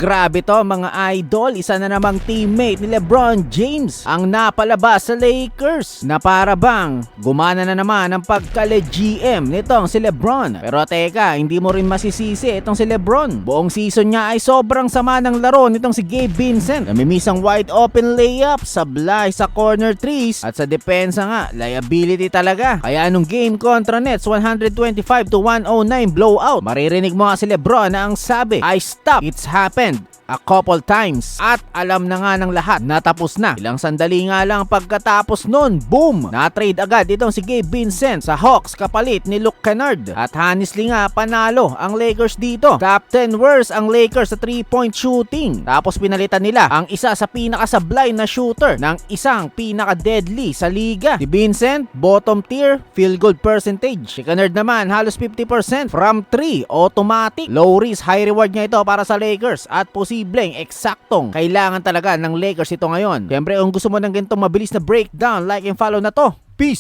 Grabe to mga idol, isa na namang teammate ni LeBron James ang napalabas sa Lakers na para bang gumana na naman ang pagka-GM nitong si LeBron. Pero teka, hindi mo rin masisisi itong si LeBron. Buong season niya ay sobrang sama ng laro nitong si Gabe Vincent. Namimisang wide open layup, sablay sa corner threes at sa depensa nga, liability talaga. Kaya anong game kontra Nets, 125-109 blowout. Maririnig mo nga si LeBron na ang sabi, I stop, it's happened a couple times. At alam na nga ng lahat na tapos na. Ilang sandali nga lang pagkatapos nun, boom! Na-trade agad itong si Gabe Vincent sa Hawks kapalit ni Luke Kennard. At honestly nga, panalo ang Lakers dito. Top 10 worst ang Lakers sa 3-point shooting. Tapos pinalitan nila ang isa sa pinakasablay na shooter ng isang pinaka-deadly sa liga. Si Vincent, bottom tier, field goal percentage. Si Kennard naman, halos 50% from 3, automatic. Low risk, high reward niya ito para sa Lakers at posibleng eksaktong kailangan talaga ng Lakers ito ngayon. Siyempre, kung gusto mo ng ganitong mabilis na breakdown, like and follow na to. Peace!